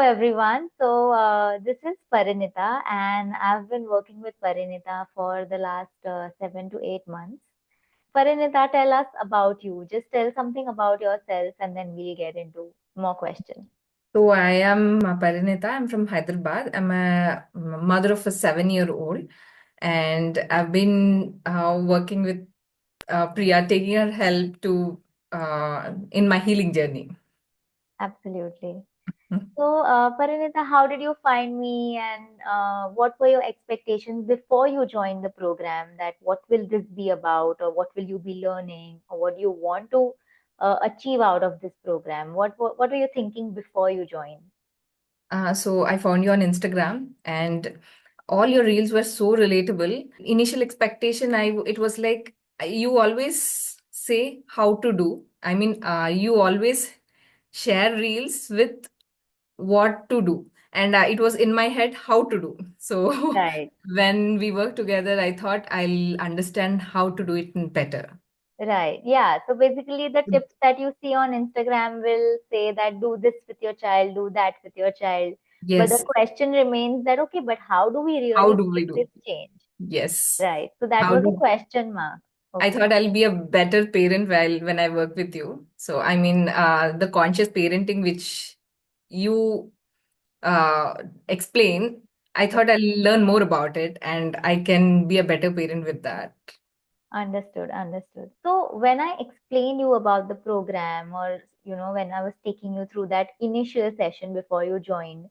everyone. This is Parinita, and I've been working with Parinita for the last 7 to 8 months. Parinita, tell us about you. Just tell something about yourself, and then we'll get into more questions. So I am Parinita. I'm from Hyderabad. I'm a mother of a 7-year-old, and I've been working with Priya, taking her help to in my healing journey. Absolutely. Parinita, how did you find me, and what were your expectations before you joined the program? That what will this be about, or what will you be learning, or what do you want to achieve out of this program? What were you thinking before you joined? So I found you on Instagram, and all your reels were so relatable. Initial expectation, it was like you always say how to do. I mean, you always share reels with what to do, and it was in my head how to do. So Right. when we work together, I thought I'll understand how to do it better. Right. Yeah. So basically, the tips that you see on Instagram will say that do this with your child, do that with your child. But the Yes, question remains that, okay, but how do we how really do we make do? this change? Yes, Right. So that how was a do question mark. I Okay. thought I'll be a better parent while when I work with you. So I mean, the conscious parenting which you uh, explain, I thought I'll learn more about it, and I can be a better parent with that. Understood, understood. So when I explained you about the program, or when I was taking you through that initial session before you joined,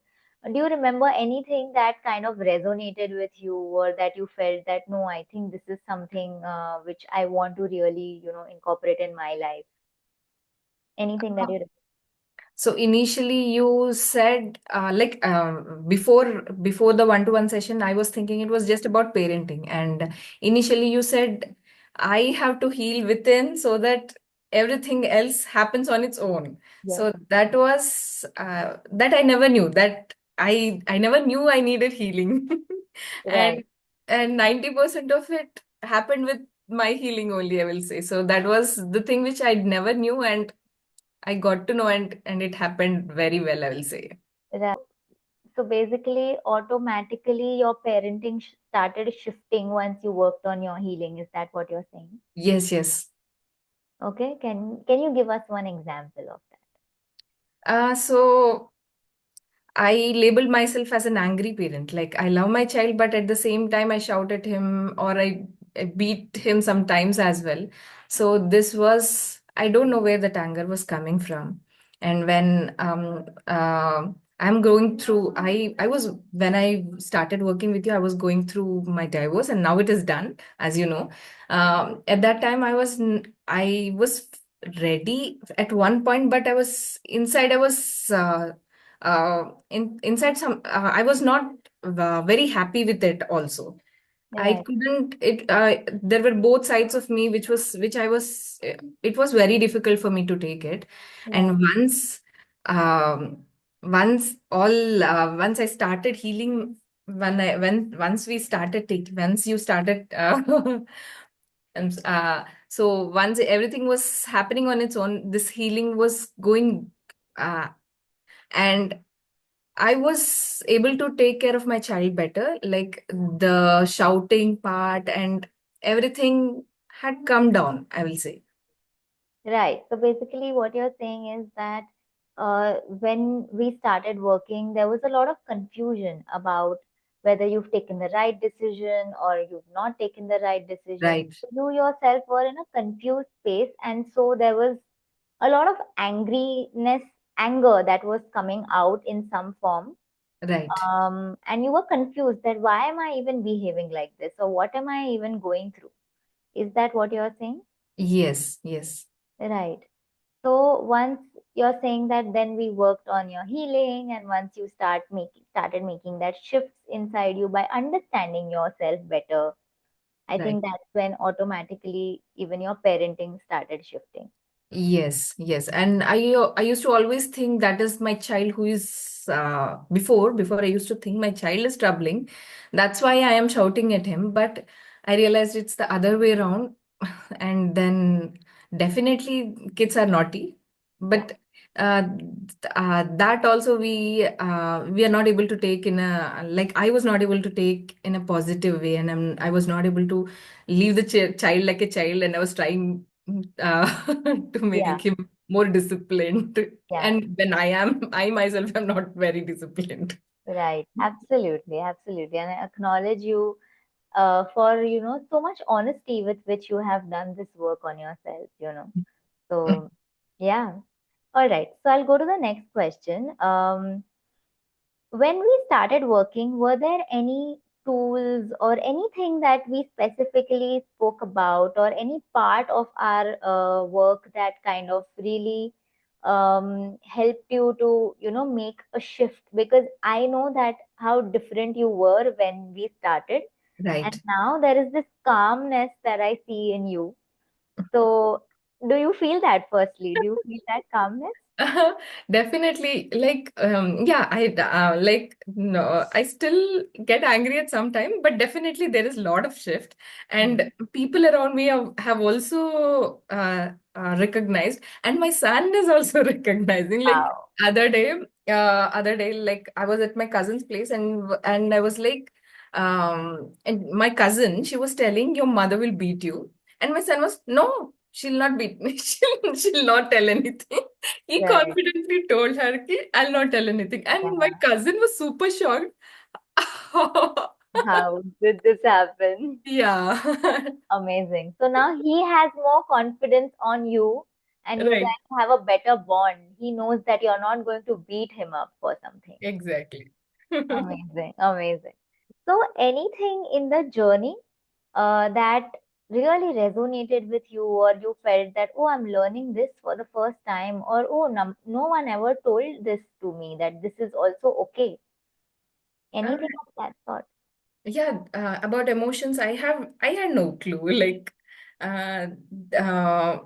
do you remember anything that kind of resonated with you, or that you felt that no, I think this is something which I want to really, incorporate in my life? Anything that you So initially you said before the one-to-one session, I was thinking it was just about parenting. And initially you said I have to heal within so that everything else happens on its own. Yes, So that was that I never knew that I never knew I needed healing. right. and and 90% of it happened with my healing only, I will say. So that was the thing which I never knew, and I got to know, and it happened very well, I will say. Right. So basically, automatically, your parenting started shifting once you worked on your healing. Is that what you're saying? Yes, yes. Okay. Can you give us one example of that? So I labeled myself as an angry parent. Like I love my child, but at the same time I shout at him, or I beat him sometimes as well. So this was, I don't know where that anger was coming from. And when I'm going through, I was when I started working with you, I was going through my divorce, and now it is done, as you know. At that time, I was ready at one point, but I was inside. I was inside some I was not very happy with it also. I Right. couldn't it There were both sides of me which I was it was very difficult for me to take it. Right. And um once I started healing, when once we started taking once you started and so once everything was happening on its own, this healing was going, uh, and I was able to take care of my child better. Like the shouting part and everything had come down, I will say. Right. So basically, what you're saying is that when we started working, there was a lot of confusion about whether you've taken the right decision or you've not taken the right decision. Right, You yourself were in a confused space, and so there was a lot of anger that was coming out in some form. right. And you were confused that why am I even behaving like this, or what am I even going through? Is that what you're saying? Yes, yes. Right. So once you're saying that, then we worked on your healing, and once you started making that shifts inside you by understanding yourself better, I Right. think that's when automatically even your parenting started shifting. Yes, yes. And I used to always think that is my child who is before I used to think my child is troubling. That's why I am shouting at him. But I realized it's the other way around. And then definitely kids are naughty. Yeah. But uh, that also we are not able to take in a, like, I was not able to take in a positive way, and I was not able to leave the child like a child, and I was trying to Yeah, make him more disciplined. yeah, And when I myself am not very disciplined. right. Absolutely, absolutely. And I acknowledge you for, so much honesty with which you have done this work on yourself. So, yeah. All right. So I'll go to the next question. When we started working, were there any tools or anything that we specifically spoke about, or any part of our work that kind of really helped you to, make a shift? Because I know that how different you were when we started, and Right. now there is this calmness that I see in you. So, do you feel that firstly? Do you feel that calmness? Definitely. Like, yeah, like, no, I still get angry at some time, but definitely there is a lot of shift, Hmm. and people around me have also recognized, and my son is also recognizing. Like, Wow. other day, like, I was at my cousin's place, and I was like, and my cousin, she was telling, your mother will beat you, and my son was, no, she'll not beat me. She'll not tell anything. He Right. confidently told her, Ki, I'll not tell anything. And my Yeah. cousin was super shocked. How did this happen? Yeah. Amazing. So now he has more confidence on you, and you Right. guys have a better bond. He knows that you're not going to beat him up for something. Exactly. Amazing. Amazing. So, anything in the journey that really resonated with you, or you felt that, oh, I'm learning this for the first time, or oh, no one ever told this to me that this is also okay. Uh, Anything of that sort? yeah, about emotions, I had no clue. Like, uh, uh,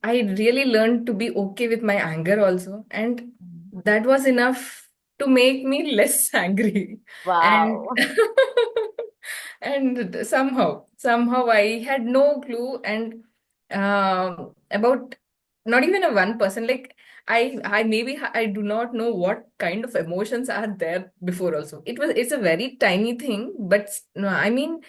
I really learned to be okay with my anger also, and Mm. that was enough to make me less angry. And Wow. and somehow I had no clue, and about not even a one person. Like, I maybe I do not know what kind of emotions are there before also. It's a very tiny thing, but no, I mean,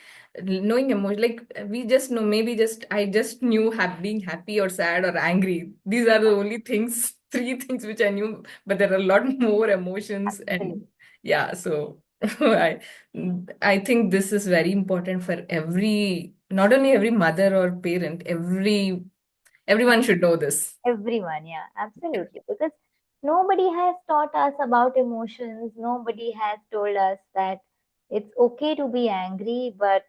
knowing emotion, like, we just know, maybe just I just knew being happy or sad or angry. These are the only things, three things which I knew, but there are a lot more emotions. And Absolutely. yeah, so I I think this is very important for every, not only every mother or parent, everyone should know this. Everyone, yeah, absolutely. Because nobody has taught us about emotions. Nobody has told us that it's okay to be angry, but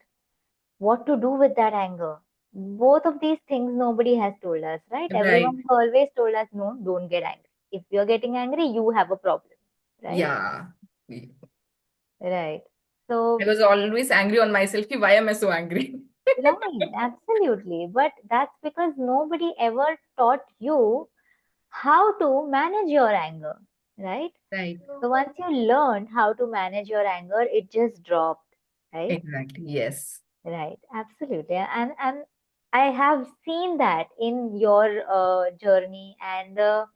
what to do with that anger? Both of these things nobody has told us, right? Right. Everyone has always told us, no, don't get angry. If you're getting angry, you have a problem, right? Yeah. Right. I So, was always angry on myself. Ki, why am I so angry? right, absolutely. But that's because nobody ever taught you how to manage your anger, right? Right. So once you learned how to manage your anger, it just dropped, right? Exactly. Yes. Right, absolutely. And I have seen that in your journey, and the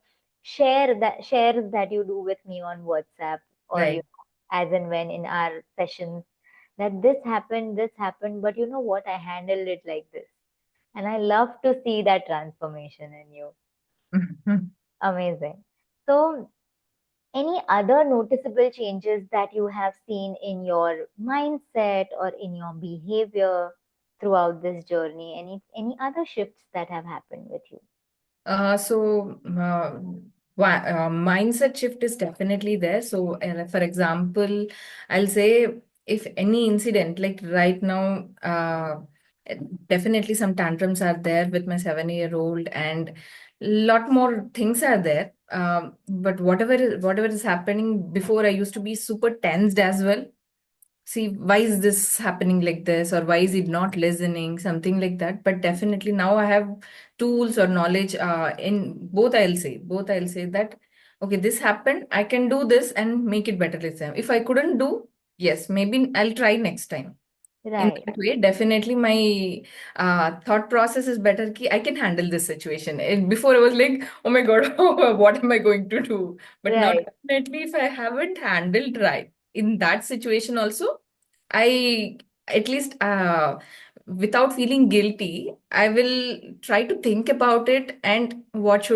shares that you do with me on WhatsApp, or Right. as and when in our sessions, that this happened, but you know what? I handled it like this. And I love to see that transformation in you. Amazing. So, any other noticeable changes that you have seen in your mindset or in your behavior throughout this journey? Any other shifts that have happened with you? Mindset shift is definitely there. So, for example, I'll say, if any incident, like right now, definitely some tantrums are there with my 7-year-old, and lot more things are there. But whatever is happening before, I used to be super tensed as well. See, why is this happening like this, or why is it not listening, something like that. But definitely now I have tools or knowledge, in both I'll say that, okay, this happened, I can do this and make it better this time. If I couldn't do, yes, maybe I'll try next time. In Right. that way, definitely my thought process is better. Ki I can handle this situation. And before I was like, oh my God, what am I going to do? But now Right. definitely, if I haven't handled right in that situation, also, I at least without feeling guilty, I will try to think about it and what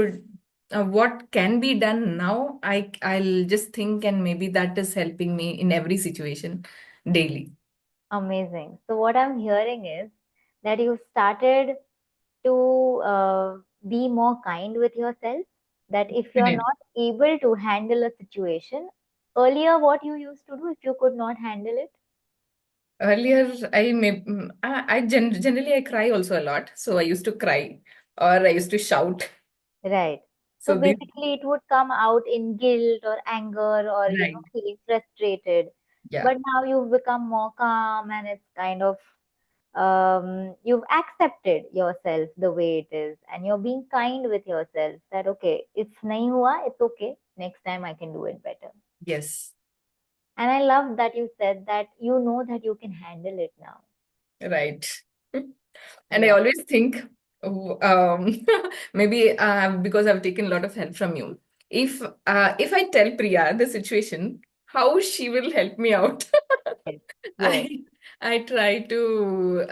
can be done now. I'll just think, and maybe that is helping me in every situation daily. Amazing. So what I'm hearing is that you started to be more kind with yourself. That if you're not able to handle a situation, earlier what you used to do if you could not handle it? Earlier, generally I cry also a lot. So I used to cry or I used to shout. Right. So So the basically, it would come out in guilt or anger or, right, feeling frustrated. yeah, But now you've become more calm and it's kind of, you've accepted yourself the way it is and you're being kind with yourself that, okay, it's nahi hua, it's okay. Next time I can do it better. yes, And I love that you said that you know that you can handle it now. right. And I Yeah. always think, maybe because I've taken a lot of help from you. If I tell Priya the situation, how she will help me out. Yes. Yes. I I try to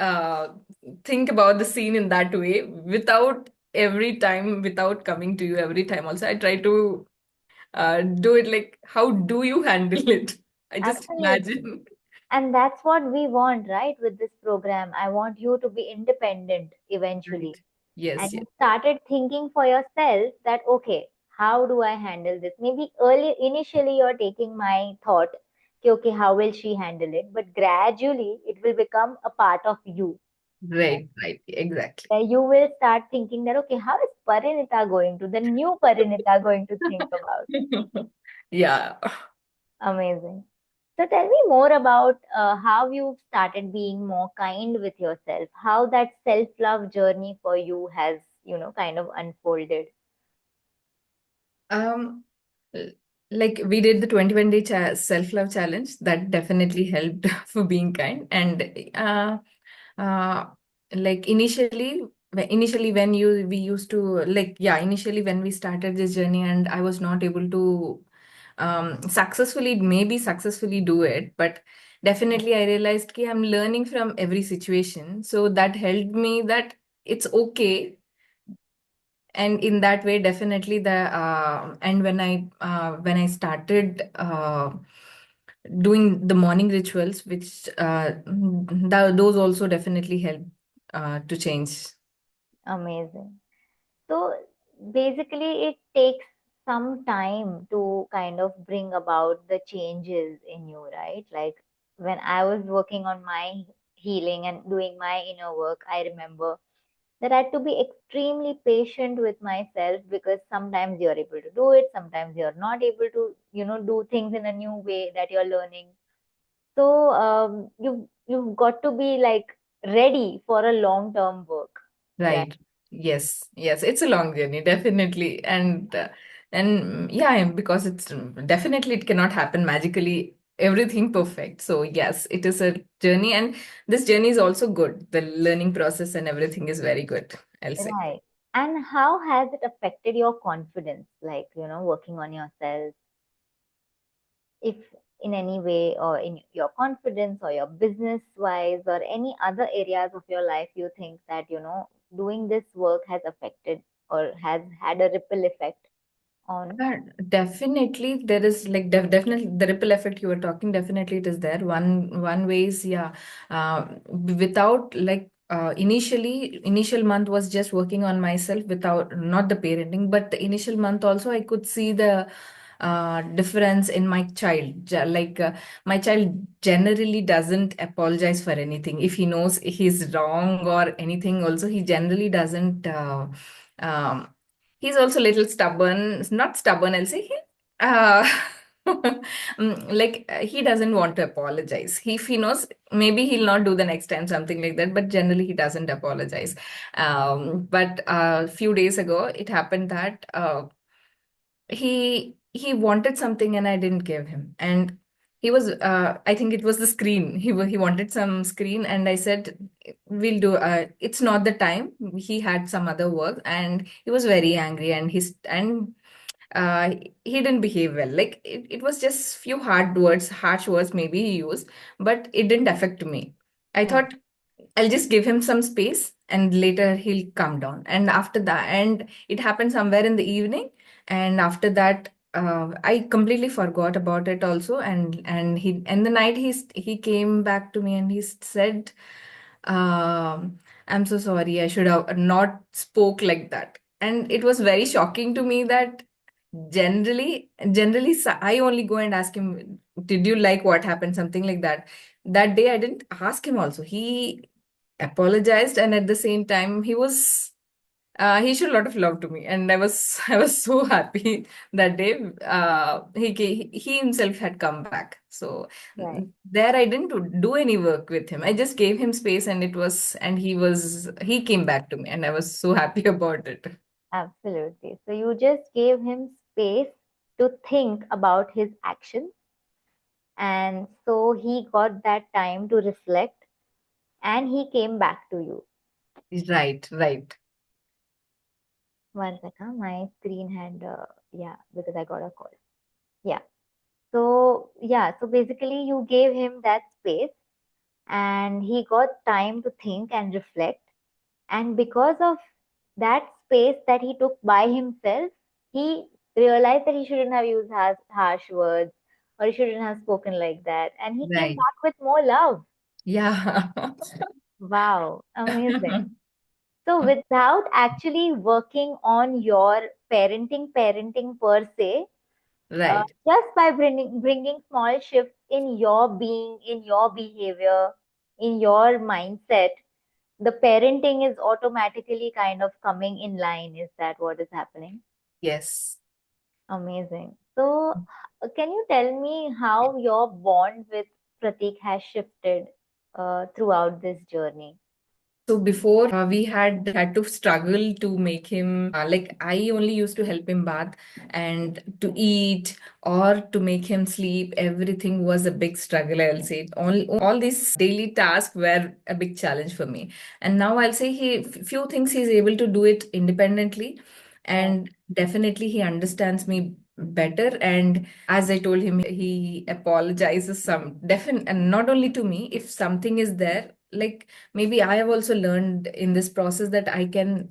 think about the scene in that way without every time, without coming to you every time. Also, I try to do it like, how do you handle it? I just Absolutely. imagine. And that's what we want, right, with this program. I want you to be independent eventually. Right. Yes, And yes, you started thinking for yourself that, okay, how do I handle this? Maybe initially, you're taking my thought, कि, okay, how will she handle it? But gradually, it will become a part of you. right, right, exactly. You will start thinking that, okay, how is Parinita going to, the new Parinita going to think about? Yeah. Amazing. So tell me more about how you started being more kind with yourself, how that self-love journey for you has, kind of unfolded. Um, l- like we did the 21-day self-love challenge that definitely helped for being kind. And uh, like initially when you we used to like yeah initially when we started this journey and I was not able to successfully do it, but definitely I realized that I'm learning from every situation, so that helped me that it's okay. And in that way definitely the and when I started doing the morning rituals, which those also definitely help to change. Amazing. So basically, it takes some time to kind of bring about the changes in you, right? Like when I was working on my healing and doing my inner work, I remember that I had to be extremely patient with myself because sometimes you're able to do it, sometimes you're not able to, do things in a new way that you're learning. So you've got to be like ready for a long term work, right? Right. Yes. Yes. It's a long journey, definitely. And yeah, because it's definitely it cannot happen magically, everything perfect. So yes, it is a journey, and this journey is also good. The learning process and everything is very good, I'll say. Right. And how has it affected your confidence, like, working on yourself, if in any way, or in your confidence or your business wise or any other areas of your life you think that, doing this work has affected or has had a ripple effect on? Uh, Definitely, there is like definitely the ripple effect you were talking. Definitely, it is there. One way is yeah, without like initial month was just working on myself without not the parenting, but the initial month also I could see the difference in my child. My child generally doesn't apologize for anything. If he knows he's wrong or anything, also he generally doesn't. Um, He's also a little stubborn, not stubborn, I'll say. Uh, he doesn't want to apologize. If he knows, maybe he'll not do the next time, something like that. But generally, he doesn't apologize. But a few days ago, it happened that he wanted something and I didn't give him, and he was I think it was the screen. He wanted some screen, and I said we'll do it's not the time. He had some other work, and he was very angry, and uh he didn't behave well. Like it was just few harsh words maybe he used, but it didn't affect me. I Hmm. thought I'll just give him some space and later he'll calm down. And after that, and it happened somewhere in the evening. And after that, I completely forgot about it also. And he in the night he came back to me and he said, "I'm so sorry. I should have not spoke like that." And it was very shocking to me that generally I only go and ask him, "Did you like what happened?" Something like that. That day I didn't ask him also. He apologized, and at the same time he showed a lot of love to me, and I was so happy that day. He himself had come back, so Right. there I didn't do any work with him. I just gave him space, and he came back to me, and I was so happy about it. Absolutely. So you just gave him space to think about his actions, and so he got that time to reflect, and he came back to you. Right, right. One second, my screen had yeah, because I got a call. Yeah. So yeah, so basically you gave him that space, and he got time to think and reflect. And because of that space that he took by himself, he realized that he shouldn't have used harsh words, or he shouldn't have spoken like that. And he came Right. back with more love. Yeah. Wow, amazing. So without actually working on your parenting per se, Right. just by bringing small shifts in your being, in your behavior, in your mindset, the parenting is automatically kind of coming in line. Is that what is happening? Yes. Amazing. So, can you tell me how your bond with Pratik has shifted throughout this journey? So before we had to struggle to make him like I only used to help him bath and to eat or to make him sleep. Everything was a big struggle. I'll say all these daily tasks were a big challenge for me. And now I'll say few things he's able to do it independently, Right. and definitely he understands me better. And as I told him, he apologizes some definitely, and not only to me. If something is there, like maybe I have also learned in this process that I can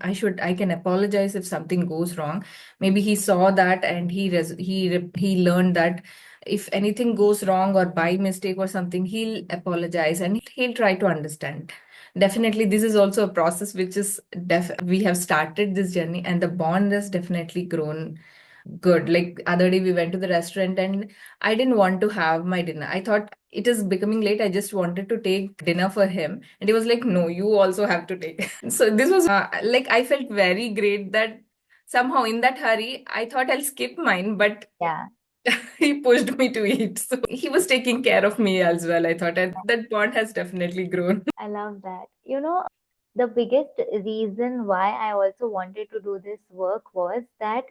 apologize if something goes wrong. Maybe he saw that and he learned that if anything goes wrong or by mistake or something, he'll apologize and he'll try to understand. Definitely this is also a process which is we have started this journey, and the bond has definitely grown good. Like other day we went to the restaurant and I didn't want to have my dinner. I thought it is becoming late. I just wanted to take dinner for him. And he was like, no, you also have to take. So this was like I felt very great that somehow in that hurry, I thought I'll skip mine, but Yeah, he pushed me to eat. So he was taking care of me as well. I thought that bond has definitely grown. I love that. The biggest reason why I also wanted to do this work was that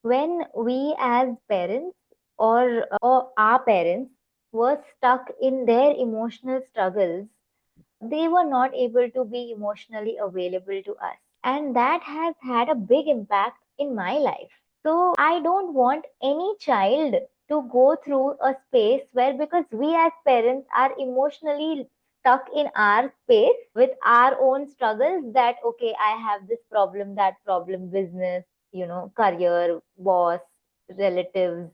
when we as parents, or our parents, were stuck in their emotional struggles, they were not able to be emotionally available to us. And that has had a big impact in my life. So I don't want any child to go through a space where, because we as parents are emotionally stuck in our space with our own struggles, that okay, I have this problem, that problem, business, career, boss, relatives,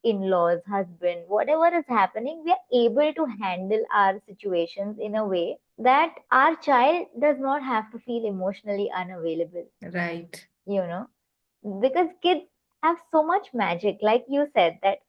in-laws, husband, whatever is happening, we are able to handle our situations in a way that our child does not have to feel emotionally unavailable, Right. you know, because kids have so much magic. Like you said, that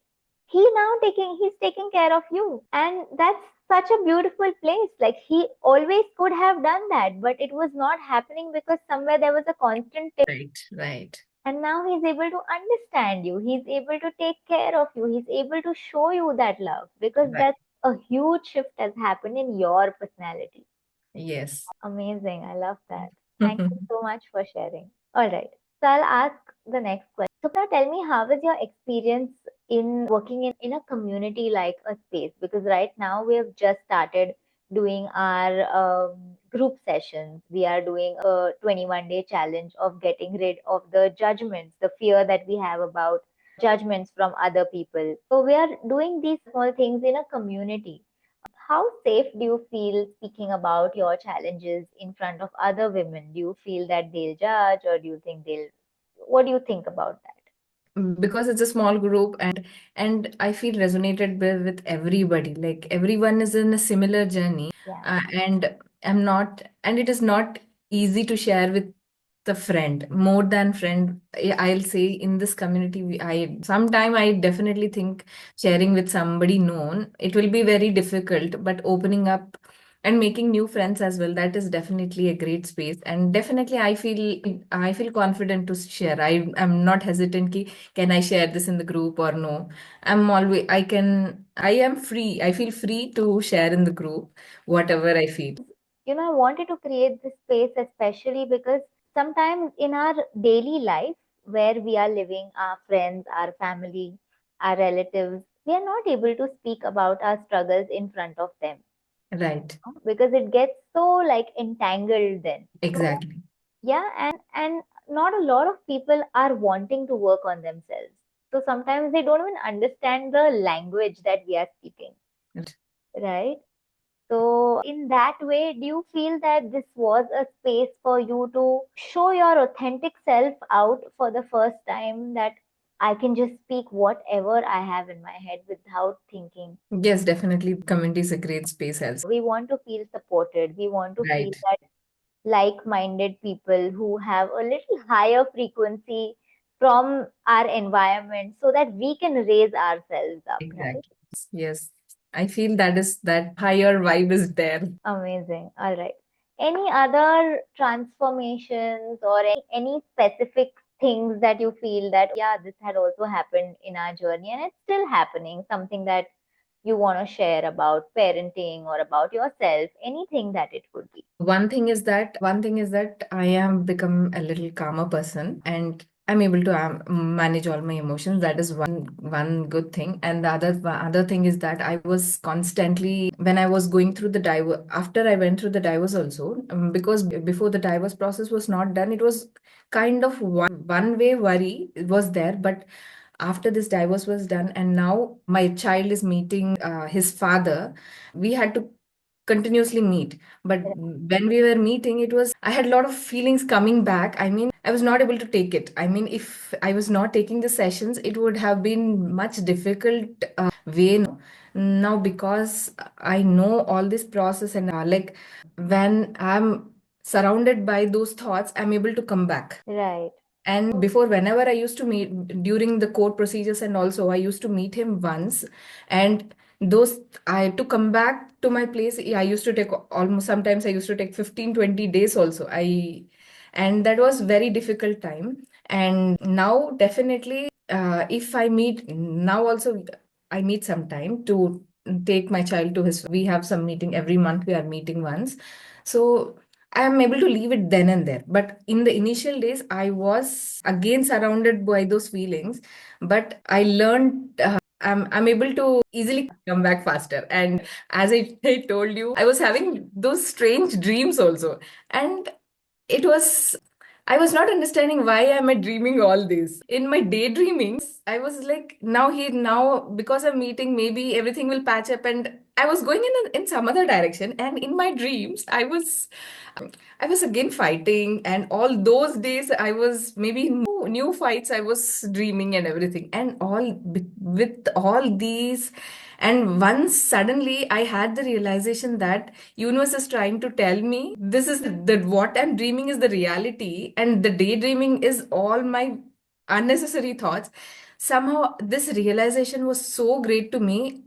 he's taking care of you. And that's such a beautiful place. Like he always could have done that, but it was not happening because somewhere there was a constant. Right. Right. And now he's able to understand you. He's able to take care of you. He's able to show you that love, because Right. that's a huge shift has happened in your personality. Yes. Amazing. I love that. Thank you so much for sharing. All right. So I'll ask the next question. So now tell me, how was your experience? in working in a community like a space, because right now we have just started doing our group sessions. We are doing a 21-day challenge of getting rid of the judgments, the fear that we have about judgments from other people. So we are doing these small things in a community. How safe do you feel speaking about your challenges in front of other women? Do you feel that they'll judge, or do you think they'll, what do you think about that? Because it's a small group, and I feel resonated with everybody, like everyone is in a similar journey. Yeah, And I'm not, and it is not easy to share with the friend, more than friend. I'll say in this community, I sometime I definitely think sharing with somebody known, it will be very difficult, but opening up and making new friends as well, that is definitely a great space. And definitely I feel confident to share. I'm not hesitant ki, can I share this in the group or no. I am free, I feel free to share in the group whatever I feel. I wanted to create this space especially because sometimes in our daily life, where we are living, our friends, our family, our relatives, we are not able to speak about our struggles in front of them, Right. because it gets so like entangled then. So Exactly. yeah, and not a lot of people are wanting to work on themselves. So sometimes they don't even understand the language that we are speaking, Right. right? So, in that way, do you feel that this was a space for you to show your authentic self out for the first time, that I can just speak whatever I have in my head without thinking? Yes, definitely. Community is a great space as We want to feel supported. We want to feel right. that like-minded people who have a little higher frequency from our environment, so that we can raise ourselves up, right? Exactly. Yes. I feel that higher vibe is there. Amazing. All right. Any other transformations or any specific things that you feel that, yeah, this had also happened in our journey and it's still happening? Something that you want to share about parenting or about yourself, anything that it could be. One thing is that I am become a little calmer person, and I'm able to manage all my emotions. That is one good thing. And the other thing is that I was constantly, when I was going through the divorce, after I went through the divorce also, because before the divorce process was not done, it was kind of one way worry was there. But after this divorce was done, and now my child is meeting his father, we had to continuously meet. But when we were meeting, it was, I had a lot of feelings coming back. I mean, I was not able to take it. I mean, if I was not taking the sessions, it would have been much difficult way now, because I know all this process. And like when I'm surrounded by those thoughts, I'm able to come back. Right, And before, whenever I used to meet during the court procedures, and also I used to meet him once, and those, I had to come back to my place. I used to take almost, sometimes I used to take 15-20 days also. And that was very difficult time. And now definitely, if I meet now also, I meet some time to take my child to his, we have some meeting every month, we are meeting once. So I am able to leave it then and there. But in the initial days, I was again surrounded by those feelings. But I learned, I'm able to easily come back faster. And as I told you, I was having those strange dreams also. And it was, I was not understanding why am I dreaming all this. In my daydreamings, I was like, now because I'm meeting, maybe everything will patch up. And I was going in some other direction. And in my dreams, I was again fighting, and all those days I was maybe new fights I was dreaming and everything, and with all these. And once suddenly I had the realization that universe is trying to tell me this is that what I'm dreaming is the reality, and the daydreaming is all my unnecessary thoughts. Somehow this realization was so great to me.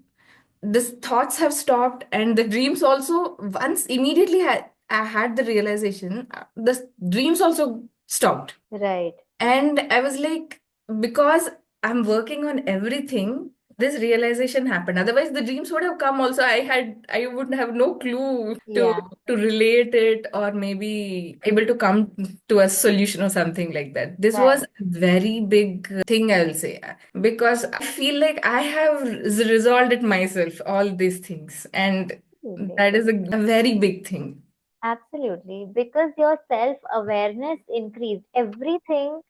The thoughts have stopped, and the dreams also, once immediately I had the realization, the dreams also stopped. right, And I was like, because I'm working on everything, this realization happened. Otherwise, the dreams would have come also. I would have no clue Yeah, to relate it, or maybe able to come to a solution or something like that. This was right. a very big thing, I will say, because I feel like I have resolved it myself, all these things, and Absolutely. that is a very big thing. Absolutely. Because your self-awareness increased. Everything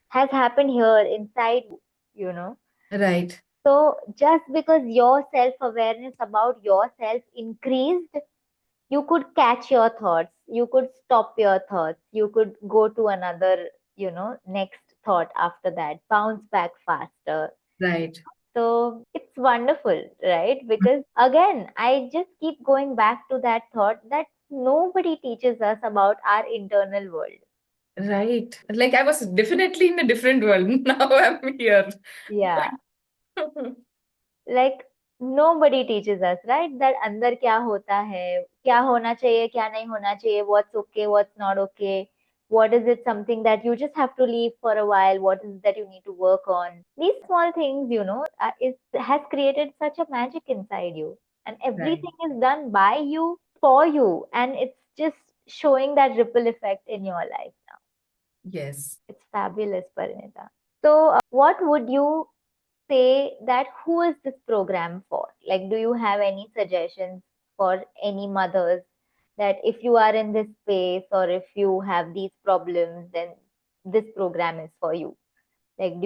has happened here inside you. Right, So just because your self-awareness about yourself increased, you could catch your thoughts, you could stop your thoughts, you could go to another, next thought after that, bounce back faster. right. So it's wonderful, right? Because again, I just keep going back to that thought that nobody teaches us about our internal world. Right. Like I was definitely in a different world. Now I'm here. Yeah. Like nobody teaches us, right? That अंदर क्या होता है, क्या होना चाहिए, क्या नहीं होना चाहिए, what's okay, what's not okay, what is it something that you just have to leave for a while, what is it that you need to work on. These small things, has created such a magic inside you, and Right. everything is done by you, for you, and it's just showing that ripple effect in your life now. Yes. It's fabulous, Parinita. So, what would you say that who is this program for? Like, do you have any suggestions for any mothers that if you are in this space or if you have these problems, then this program is for you? Like,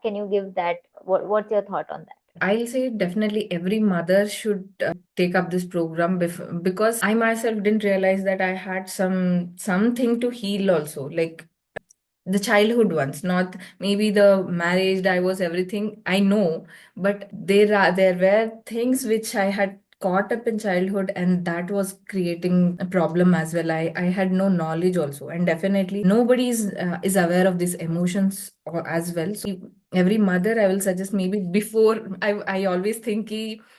can you give that? What's your thought on that? I'll say definitely every mother should take up this program because I myself didn't realize that I had something to heal also. Like the childhood ones, not maybe the marriage, divorce, everything I know, but there were things which I had caught up in childhood, and that was creating a problem as well. I had no knowledge also, and definitely nobody is aware of these emotions as well. So every mother, I will suggest, maybe before, I always think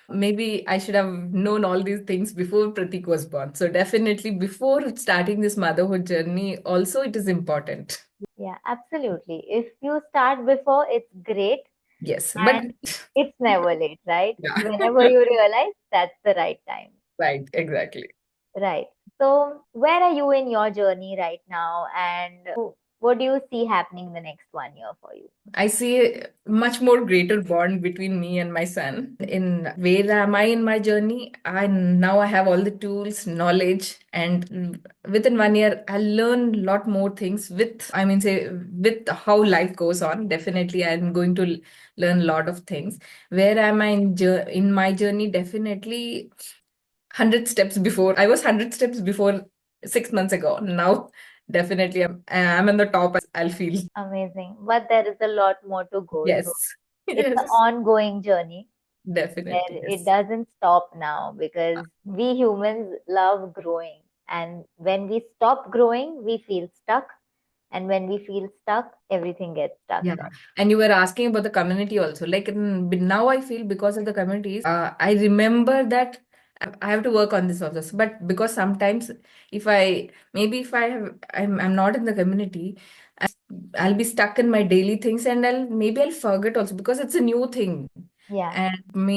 maybe I should have known all these things before Pratik was born. So definitely before starting this motherhood journey, also it is important. Yeah, absolutely. If you start before, it's great, Yes, but and it's never late, right? yeah, Whenever you realize that's the right time. right, exactly. Right. So, where are you in your journey right now, and what do you see happening in the next 1 year for you? I see a much more greater bond between me and my son. In where am I in my journey? I have all the tools, knowledge, and within 1 year, I'll learn a lot more things with how life goes on. Definitely, I'm going to learn a lot of things. Where am I in my journey? Definitely 100 steps before. I was 100 steps before 6 months ago. Now, definitely, I'm in the top. I'll feel. Amazing. But there is a lot more to go. So, Yes. it's an Yes. ongoing journey where Definitely. it Yes. doesn't stop now because we humans love growing. And when we stop growing, we feel stuck. And when we feel stuck, everything gets stuck. Yeah. And you were asking about the community also. Like now I feel because of the communities, I remember that I have to work on this also. But because sometimes if I have, I'm not in the community, I'll be stuck in my daily things, and I'll forget also because it's a new thing. Yeah. And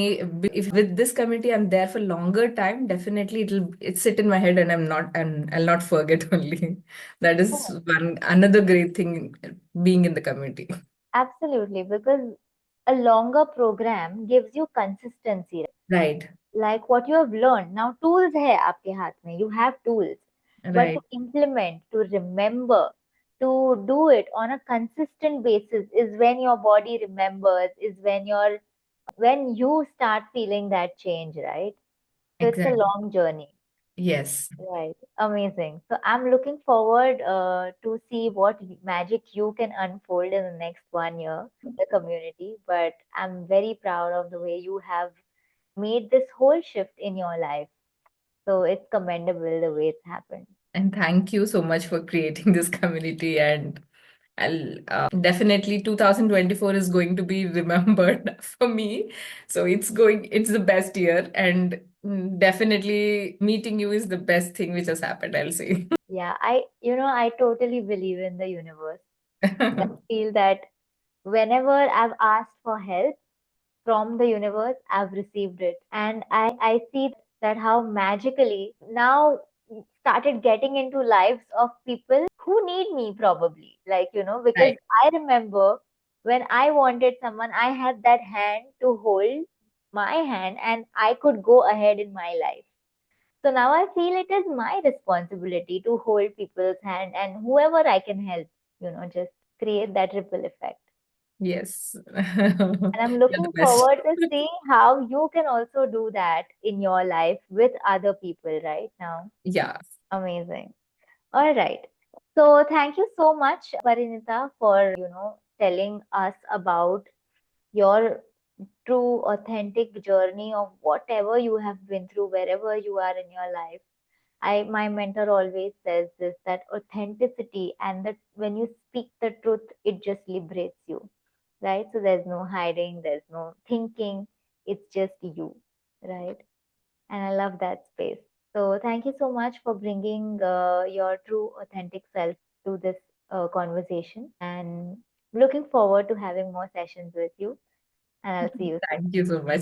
if with this committee I'm there for longer time, definitely it sit in my head, and I'll not forget only. That is one another great thing being in the community. Absolutely, because a longer program gives you consistency, Right, like what you have learned. Now tools hai aapke haath mein, you have tools, but to right, implement, to remember, to do it on a consistent basis is when your body remembers, is when you start feeling that change, right? So it's a exactly. long journey. Yes. Right, amazing. So I'm looking forward to see what magic you can unfold in the next 1 year in the community. But I'm very proud of the way you have made this whole shift in your life. So it's commendable the way it's happened. And thank you so much for creating this community. And I'll definitely 2024 is going to be remembered for me. So it's the best year. And definitely meeting you is the best thing which has happened, I'll say. Yeah, I totally believe in the universe. I feel that whenever I've asked for help, from the universe, I've received it. And I see that how magically now started getting into lives of people who need me probably. Like, because Right. I remember when I wanted someone, I had that hand to hold my hand and I could go ahead in my life. So now I feel it is my responsibility to hold people's hand and whoever I can help, just create that ripple effect. Yes. And I'm You're the looking best. forward to see how you can also do that in your life with other people right now. Yeah. Amazing. All right. So thank you so much, Parinita, for, telling us about your true, authentic journey of whatever you have been through, wherever you are in your life. My mentor always says this, that authenticity and that when you speak the truth, it just liberates you, right? So there's no hiding, there's no thinking, it's just you, right? And I love that space. So thank you so much for bringing your true, authentic self to this conversation. And looking forward to having more sessions with you. And I'll see you soon. Thank you so much.